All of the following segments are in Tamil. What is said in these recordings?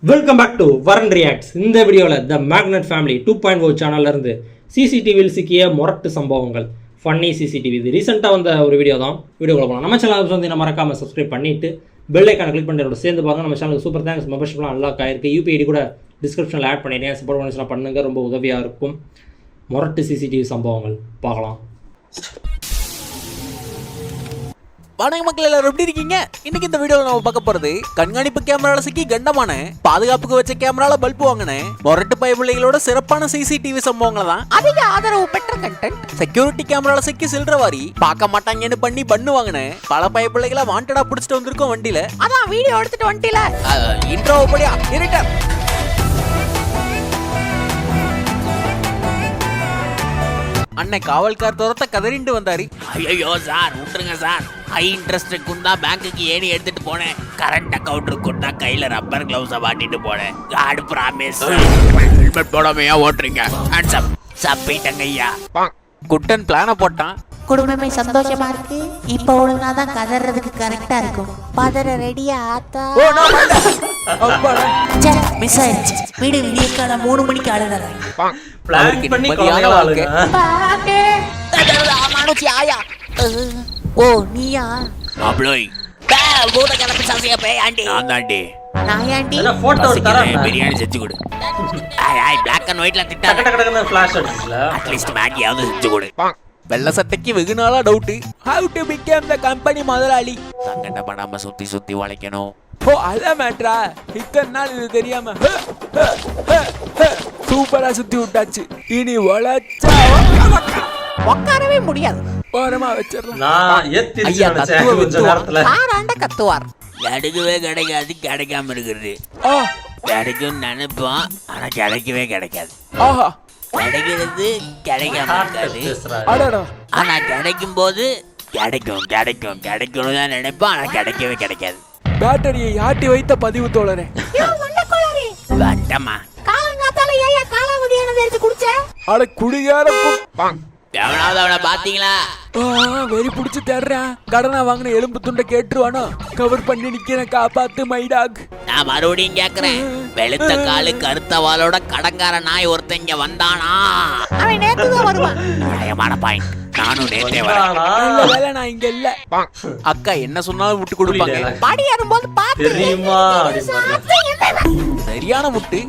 வெல்கம் பேக் டு வரன் ரியாக்ட்ஸ். இந்த வீடியோவில் த மேக்னெட் ஃபேமிலி 2.0 சேனல்லேருந்து சிசிடிவியில் சிக்கிய முரட்டு சம்பவங்கள் ஃபன்னி சிசிடிவி. இது ரீசெண்டாக வந்த ஒரு வீடியோ தான். வீடியோவில் போகலாம். நம்ம சேனல் வந்து நம்ம மறக்காமல் சப்ஸ்கிரைப் பண்ணிவிட்டு பெல் ஐக்கானை கிளிக் பண்ணிட்டு சேர்ந்து பாருங்க. நம்ம சேனலுக்கு சூப்பர் தேங்க்ஸ். மெம்பர்ஷிப்லாம் அன்லாக் ஆயிருக்கு. யூபிஐடி கூட டிஸ்கிரிப்ஷனில் ஆட் பண்ணிடுறேன். சப்போர்ட் பண்ணிச்சுனா பண்ணுங்க, ரொம்ப உதவியாக இருக்கும். முரட்டு சிசிடிவி சம்பவங்கள் பார்க்கலாம். வணக்கம் மக்கள், எல்லாரும் எப்படி இருக்கீங்க? இன்னைக்கு இந்த வீடியோல நம்ம பார்க்க போறது கண்காணிப்பு கேமரால சிக்கி கண்டமான பாதுகாப்புக்கு வச்ச கேமரால பல்ப் வாங்கினேன் மொரட்டு பயப்பிள்ளைகளோட சிறப்பான சிசிடிவி சம்பவங்களை தான். அதிக ஆதரவு பெற்ற கண்டென்ட். செக்யூரிட்டி கேமரால சிக்கி சில்றவாரி பார்க்க மாட்டாங்கன்னு பண்ணி பண்ணு வாங்கினேன் பல பயப்பிள்ளைகளை வாண்டடா பிடிச்சிட்டு வந்திருக்கோம் வண்டியில. அதான் வீடியோ எடுத்துட்டு வண்டியில இன்ட்ரோ படியா இருட்டர். அன்னை காவல்கார் துரத்த கதறிண்டு வந்தாரு. ஐயோ சார் விட்டுருங்க சார், ஹை இன்ட்ரெஸ்ட்டுக்கு தான் பேங்க்குக்கு ஏணி எடுத்துட்டு போனேன். கரண்ட் அக்கௌண்ட்டுக்கு கொடுத்தா கையில ரப்பர் கிளவுஸை மாட்டிட்டு போனேன். காடு ப்ராமிஸ். ஹெல்மெட் போடாமையா ஓட்டுறீங்க? ஹேண்ட்ஸ்அப் சப்பிட்டங்க ஐயா. குட்டன் பிளான போட்டான். குடும்பமே சந்தோஷமா இருக்கு. இப்ப ஒழுங்காதான் கதறதுக்கு கரெக்டா இருக்கும். பதற ரெடியா ஆத்தா? மிஸ் ஆயிடுச்சு. வீடு விடியக்கால 3 மணிக்கு அழுகிறேன். ஓ நீயா? அப்ளோய் பூத கிளம்பி சாசியா போய் ஆண்டி. நான் தாண்டி. நான் ஆண்டி ஃபோட்டோ தரேன். பிரியாணி செஞ்சு கொடு. பிளாக் அண்ட் ஒயிட்ல திட்டாத. அட்லீஸ்ட் மேகியாவது செஞ்சு கொடு. வெள்ள சட்டைக்கு வெகு நாளா doubt. How to become the company முதலாளி. சங்கட பண்ணாம சுத்தி சுத்தி உழைக்கணும். ஓ அதான் மேட்ரா. இத்தனை நாள் இது தெரியாம சூப்பரா சுத்தி விட்டாச்சு. இனி உழைச்சா உட்காரவே முடியாது. ஓரமா வச்சிடலாம். நான் ஐயா தத்துவ வித்துவார். ஆராண்ட கத்துவார். கிடைக்கவே கிடைக்காது, கிடைக்காம இருக்கிறது. கிடைக்கும் நினைப்போம், ஆனா கிடைக்கவே கிடைக்காது. ஆஹா கிடைக்கிறது கிடைக்காம இருக்காது. அடடா. ஆனா கிடைக்கும் போது கிடைக்கும் கிடைக்கும் கிடைக்கணும் தான் நினைப்போம், ஆனா கிடைக்கவே கிடைக்காது. பேட்டரியை ஆட்டி வைத்த பதிவு தோழரே. வட்டமா காலங்காத்தால ஏயா காலாவதியான தெரிஞ்சு குடிச்ச? அட குடிகார எவனாவது அவனை பாத்தீங்களா? வெறி புடிச்சு தேடுறேன். கடனா வாங்கின எலும்பு துண்டை கேட்டுருவானோ? கவர் பண்ணி நிக்கிற காப்பாத்து மைடாக். நான் மறுபடியும் கேக்குறேன், வெளுத்த காலு கருத்த வாளோட கடங்கார நாய் ஒருத்தன் இங்க வந்தானா? அவன் நேத்துதான் வருவான். நியாயமான பாயிண்ட். நானும் நேத்தே வரேன். நல்ல வேலை நான் இங்க இல்ல. அக்கா என்ன சொன்னாலும் விட்டு கொடுப்பாங்க. பாடி ஏறும்போது பாத்து தெரியுமா? சரியான முட்டு.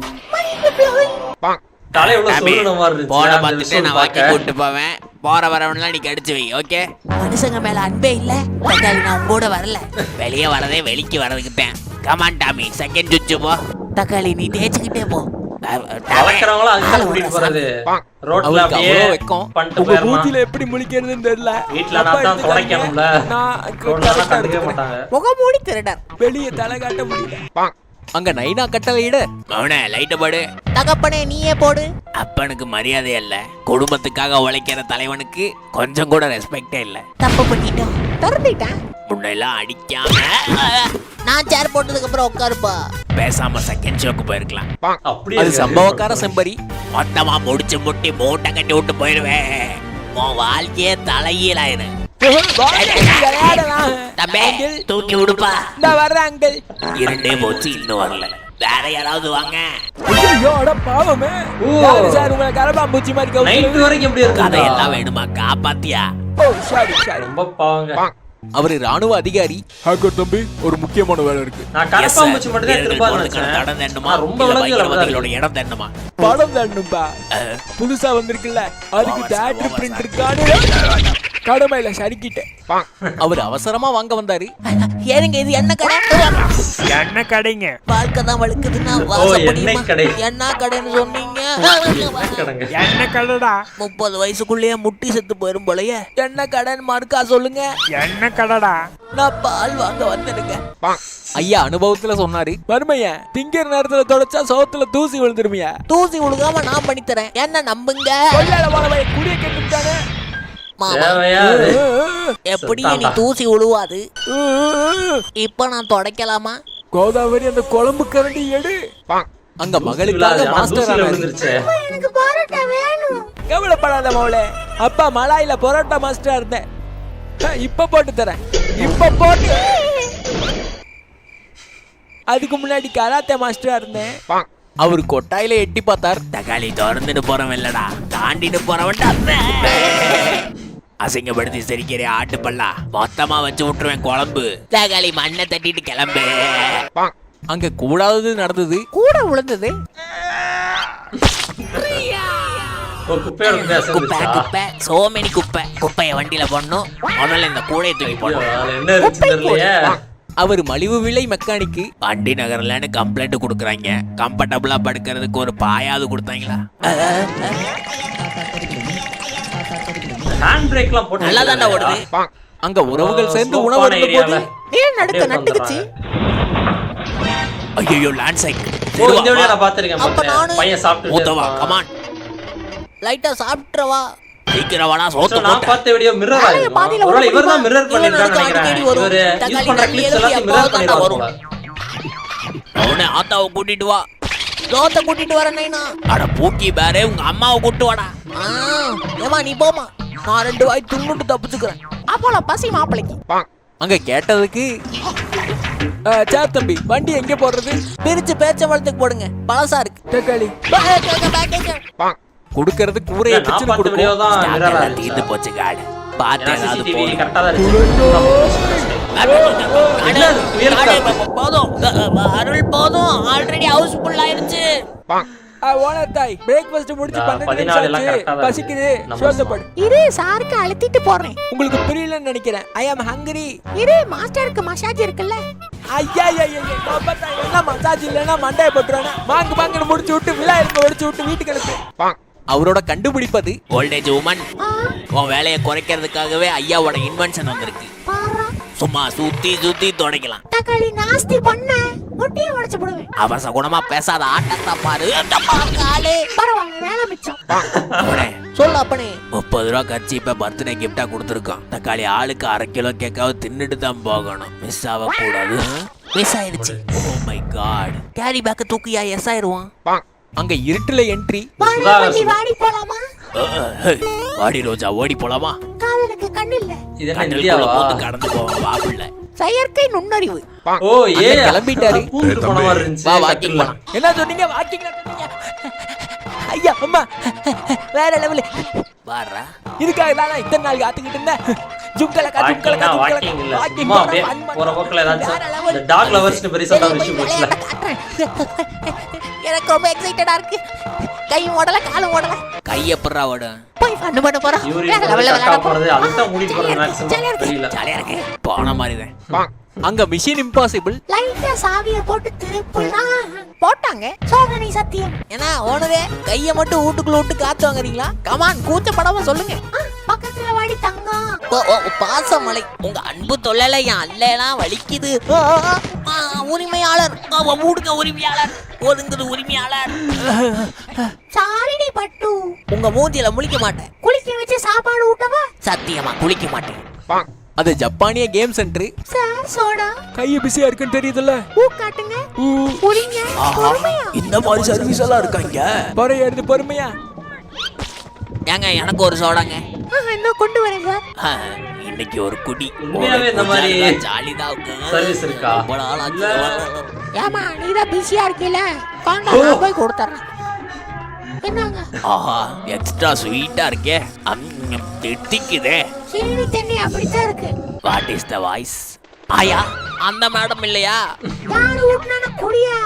போன பார்த்துட்டு நான் வாக்கி கூட்டு போவேன். போற வரவன்லாம் நீ கடிச்சு வை. ஓகே? மனுஷங்க மேல அன்பே இல்ல. தக்காளி நான் உங்களோட வரல. வெளியே வரதே வெளிக்கு வரதுக்குத்தேன். கமான் டாமி, செகண்ட் சுச்சு போ. தக்காளி நீ தேய்ச்சிக்கிட்டே போ. வளர்க்கறவங்கள அங்க கூட்டிட்டு போறது. ரோட்ல அப்படியே பண்ணிட்டு போறமா. மூஞ்சில எப்படி முழிக்கிறதுன்னு தெரியல. வீட்ல நான் தான் துடைக்கணும்ல. ரோட்ல கண்டுக்க மாட்டாங்க. முகமூடி திருடர். வெளிய தலை காட்ட முடியல. அங்க நைனா கட்டளையிட. அவனே லைட்ட போடு. தகப்பனே நீயே போடு. அப்பனுக்கு மரியாதை இல்ல. குடும்பத்துக்காக உழைக்கிற தலைவனுக்கு கொஞ்சம் கூட ரெஸ்பெக்டே இல்ல. தப்பு பண்ணிட்டோம். திறந்துட்டேன். முன்னெல்லாம் அடிக்காம நான் சேர் போட்டதுக்கு அப்புறம் உட்காருப்பா. பேசாம செகண்ட் ஷோக்கு போயிருக்கலாம். அப்படியே அது சம்பவக்கார செம்பரி. மொத்தமா முடிச்சு முட்டி மூட்டை கட்டி விட்டு போயிருவேன். உன் வாழ்க்கையே தலையீழாயிரு. தூக்கி விடுப்பா. இரண்டே போச்சு, இன்னும் வரல. வேற யாராவது வாங்க. பாவமே சார், உங்களை கரப்பாம்பூச்சி மாதிரி நைட் வரைக்கும் எப்படி இருக்கு? கதையெல்லாம் வேணுமா? காப்பாத்தியா? ரொம்ப பாவங்க. அவரு ராணுவ அதிகாரி. தம்பி ஒரு முக்கியமான வேலை இருக்கு. நான் கரப்பாம்பூச்சி மட்டும் தான் திருப்பாங்க நினைச்சேன். தடம் தண்ணுமா? ரொம்ப விளங்குகளோட இடம் தண்ணுமா? படம் தண்ணும்பா. புதுசா வந்திருக்குல்ல, அதுக்கு தியேட்டர் பிரிண்ட் இருக்கானு கடமையில சரிக்கிட்டேன். அவர் அவசரமா வாங்க வந்தாரு. ஏனுங்க இது என்ன கடை? என்ன கடைங்க? வாழ்க்கை தான் வழுக்குதுன்னா எண்ணெய் கடை. என்ன கடைன்னு சொன்னீங்க? என்ன கடைடா? 30 வயசுக்குள்ளேயே முட்டி செத்து போயிரும் போலயே. என்ன கடைன்னு மறுக்கா சொல்லுங்க. என்ன கடைடா? நான் பால் வாங்க வந்திருங்க. ஐயா அனுபவத்துல சொன்னாரு. வறுமைய திங்கிற நேரத்துல தொடச்சா சோத்துல தூசி விழுந்துருமியா? தூசி உழுகாம நான் பண்ணி தரேன். என்ன நம்புங்க. குடிய கெட்டுட்டானே. எப்படி நீ தூசி உழுவாது. இப்ப நான் தொடக்கலாமா? கோதாவரி அந்த குழம்பு கரண்டி எடு. அங்க மகளுக்காக மாஸ்டர் எனக்கு பரோட்டா வேணும். கவலைப்படாத மவளே, அப்பா மலாயில பரோட்டா மாஸ்டரா இருந்தேன். இப்ப போட்டு தரேன். இப்ப போட்டு அதுக்கு முன்னாடி கராத்தே மாஸ்டரா இருந்தேன். அவர் கொட்டாயில எட்டி பார்த்தார். தக்காளி திறந்துட்டு போறவன் இல்லடா, தாண்டிட்டு போறவன்டா. அசிங்கப்படுத்தி சிரிக்கிற ஆட்டுப்பல்லா மொத்தமா வச்சு விட்டுருவேன் குழம்பு. தக்காளி மண்ணை தட்டிட்டு கிளம்பு. அங்க கூடாதது நடந்தது. கூட விழுந்தது. குப்பை குப்பை சோமேனி குப்பை. குப்பைய வண்டியில போடணும். முதல்ல இந்த கூடையை தூக்கி போடணும். அவர் மலிவு விலை மெக்கானிக்கு. வண்டி நகரலன்னு கம்ப்ளைண்ட் கொடுக்குறாங்க. கம்ஃபர்டபுளா படுக்கிறதுக்கு ஒரு பாயாவது கொடுத்தாங்களா? ஹேண்ட் பிரேக்லாம் போட்டு நல்லா தாண்டா ஓடுது. அங்க உறவுகள் சேர்ந்து உணவு அருந்தும்போது நடுக்க நட்டுக்குச்சு. ஐயோ லேண்ட் சைக்கிள். இந்த வீடியோ நான் பாத்துர்க்கேன். பையன் சாப்பிட்டு மூத்தவா கமான் லைட்டா சாப்பிட்றவா. சீக்கிரம் வாடா சோத்து நான் பார்த்த வீடியோ மிரர் ஆயிடும். ஒருவேளை இவர் தான் மிரர் பண்ணிருக்கான்னு நினைக்கிறேன். இவரு யூஸ் பண்ற கிளிப்ஸ் எல்லாம் மிரர் பண்ணிருக்காரு. அவனே ஆத்தாவை கூட்டிட்டு வா. தோத்த கூட்டிட்டு வர நைனா. அட பூக்கி பேரே உங்க அம்மாவை கூட்டு வாடா. ஏமா நீ போமா, நான் 2 வாய் துண்ணுட்டு தப்பிச்சுக்கிறேன். அப்போல பசி மாப்பிளைக்கு. அங்க கேட்டதுக்கு சார் தம்பி வண்டி எங்க போடுறது? பிரிச்சு பேச்சம்பழத்துக்கு போடுங்க, பழசா இருக்கு. தக்காளி குடுக்கறது கூரைய நான் பிச்சு பார்த்த வீடியோ கொடுக்கும். தான் மிரர் ஸ்டார்ட் ஆயிடுச்சு. தீர்ந்து போச்சு காடு. பாத்து ஏதாவது CCTV போடு. கரெக்ட்டா தான் இருக்கு. போதும் அருள் போதும். ஆல்ரெடி ஹவுஸ் ஃபுல் ஆயிருச்சு. ஓனர் தாய் பிரேக்ஃபாஸ்ட் முடிச்சு 12 14 எல்லாம் நிமிஷம் கரெக்ட்டா தான் பசிக்குது. நம்ம சோத்தப்படு. இரு சாருக்கு அழுத்திட்டு போறேன். உங்களுக்கு புரியலன்னு நினைக்கிறேன். ஐ அம் ஹங்கரி. இரு மாஸ்டருக்கு மசாஜ் இருக்குல்ல. ஐயா என்ன மசாஜ் இல்லைன்னா மண்டைய போட்டுருவானே. வாங்குன்னு முடிச்சு விட்டு விழா இருக்க வெடிச்சு விட்டு வீட்டுக்கு அனுப்பு. அவரோட கண்டுபிடிப்பது ஓல்டேஜ் உமன். உன் வேலையை குறைக்கிறதுக்காகவே ஐயாவோட இன்வென்ஷன் வந்திருக்கு. சும்மா சுத்தி சுத்தி துடைக்கலாம். தக்காளி நாஸ்தி பண்ண முட்டியை உடைச்சு போடுவேன். அவசர குணமா பேசாத ஆட்டத்தை பாரு. காலே பரவாயில்ல, வேலை மிச்சம். அவனே சொல்லு அப்பனே. 30 ரூபா கட்சி இப்ப பர்த்டே கிஃப்டா கொடுத்துருக்கான். தக்காளி ஆளுக்கு 1/2 கிலோ கேக்காவது தின்னுட்டு தான் போகணும். மிஸ் ஆக கூடாது. மிஸ் ஆயிருச்சு. Oh my God. Carry bag தூக்கியா எஸ் ஆயிருவான். அங்க இருட்டுல என்ட்ரி. வாடி போலாமா? வாடி ரோஜா ஓடி போலாமா? காதலுக்கு கண்ணு இல்ல. இது என்ன கண்ணுக்குள்ள இந்தியாவா? பூந்து கடந்து போவாங்க வாப்புல. செயற்கை நுண்ணறிவு. ஓ ஏ கிளம்பிட்டாரு. பூந்து போன மாதிரி இருந்துச்சு. வா வாக்கிங் போலாம். என்ன சொன்னீங்க? வாக்கிங்ல சொன்னீங்க. ஐயா அம்மா வேற லெவல். வாடா. இதுக்காக தான் இத்தனை நாள் காத்துக்கிட்டு இருந்தேன். ஜும்கலக்கா வாக்கிங் இல்ல. சும்மா அப்படியே போற போக்குல ஏதாச்சும் இந்த டாக் லவர்ஸ்னு பெருசா தான் விஷயம் போச்சுல. எனக்கு ரொம்ப எக்ஸைட்டடா இருக்கு. கை ஓடல காலும் ஓடல. கை எப்பறா ஓடும்? போய் ஃபன் பண்ண போறோம். இவரு கரெக்ட்டா போறது அதுதான் மூடி போறது மேக்ஸிமம் தெரியல. ஜாலியா இருக்கு. போன மாதிரி தான். அங்க மிஷன் இம்பாசிபிள். லைட்டா சாவியை போட்டு திருப்புனா போட்டாங்க. சோதனை சத்தியம். ஏன்னா ஓனரே கையை மட்டும் வீட்டுக்குள்ள விட்டு காத்து வாங்குறீங்களா? கமான் கூச்சப்படாம சொல்லுங்க. பக்கத்துல வாடி தங்கம். பாசமலை. உங்க அன்பு தொல்லையில என் அல்லலாம் வலிக்குது. உரிமையாளர். மூடுங்க உரிமையாளர். ஒதுங்குது உரிமையாளர். சாரிடி பட்டு. உங்க மூஞ்சில முழிக்க மாட்டேன். குளிக்க வச்சு சாப்பாடு ஊட்டவா? சத்தியமா குளிக்க மாட்டேன். அது ஜப்பானிய கேம் சென்டர். Sir soda. கைய பிஸியா இருக்குன்னு தெரியுதுல்ல. ஊ காட்டுங்க. புரிங்க. பொறுமையா. இந்த மாதிரி சர்வீஸ் எல்லாம் இருக்காங்க. பொறைய எடுத்து பொறுமையா. ஏங்க எனக்கு ஒரு சோடாங்க. இன்னும் கொண்டு வரேன் சார். இன்னைக்கு ஒரு குடி. உண்மையாவே இந்த மாதிரி ஜாலிதான் இருக்கு. சர்வீஸ் இருக்கா? ஏமா நீதான் பிஸியா இருக்கீல, வாங்க நான் போய் கொடுத்துறேன். என்னங்க? ஆஹா எக்ஸ்ட்ரா ஸ்வீட்டா இருக்கே. திட்டிக்குதே. சீனி தண்ணி அப்படித்தான் இருக்கு. What is the voice? ஆயா அந்த மேடம் இல்லையா? யாரு ஊட்டுனா குடியா?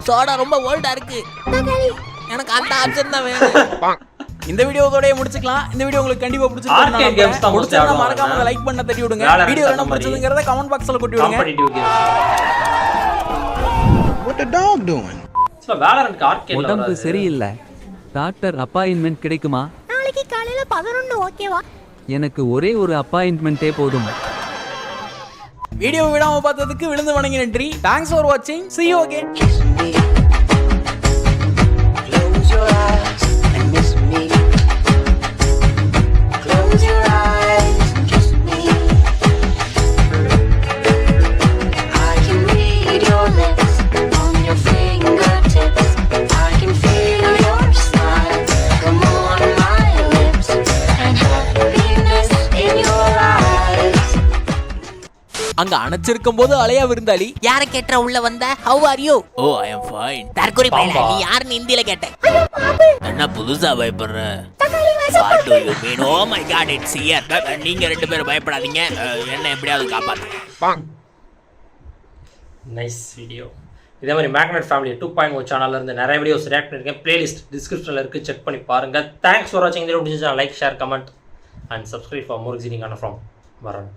சோடா ரொம்ப ஓல்டா இருக்கு. தக்காளி. எனக்கு அந்த ஆப்ஷன் தான் வேணும். இந்த வீடியோவோட முடிச்சுக்கலாம். இந்த வீடியோ உங்களுக்கு கண்டிப்பா Arcade games தான் பிடிச்சிருந்தா முடிச்சு மறக்காம ஆடுவாங்க. லைக் பண்ண தட்டி விடுங்க. Valorant வீடியோ என்ன அந்த மாதிரி. பிடிச்சதுங்கறத கமெண்ட் பாக்ஸ்ல கொட்டி விடுங்க. Competitive game. What the dog doing? So Valorant ஆர்கேட்ல உடம்பு சரியில்லை. டாக்டர் அப்பாயின்மெண்ட் கிடைக்குமா? நாளைக்கு காலையில 11 ஓகேவா? எனக்கு ஒரே ஒரு அப்பாயின்மெண்ட்டே போதும். வீடியோ விடாம பார்த்ததுக்கு விழுந்து வணங்கி நன்றி. Thanks for watching. See you again. Close your eyes and miss me. Close your eyes and kiss me. I can read your lips on your fingertips. I can feel your smile come on my lips and happiness in your eyes. அங்க அணைச்சிருக்கும் போது அலையா விருந்தாளி, யார கேட்ட உள்ள வந்த? How are you? Oh I am fine. தற்கொலை பையல, நீ யாருன்னு ஹிந்தில கேட்ட? என்ன புதுசா பயப்படுற? What do you mean? Oh my god, it's here. நீங்க ரெண்டு பேரும் பயப்படாதீங்க. என்ன எப்படியாவது காப்பாத்துங்க. Nice video. இதே மாதிரி மேக்னெட் ஃபேமிலி 2.0 சேனல்ல இருந்து நிறைய வீடியோஸ் ரியாக்ட் பண்ணிருக்கேன். பிளேலிஸ்ட் டிஸ்கிரிப்ஷனில் இருக்குது, செக் பண்ணி பாருங்க. தேங்க்ஸ் ஃபார் வாட்சிங். இந்த video like, share, comment and subscribe for more exiting ஆன ஃப்ரம் வரன்.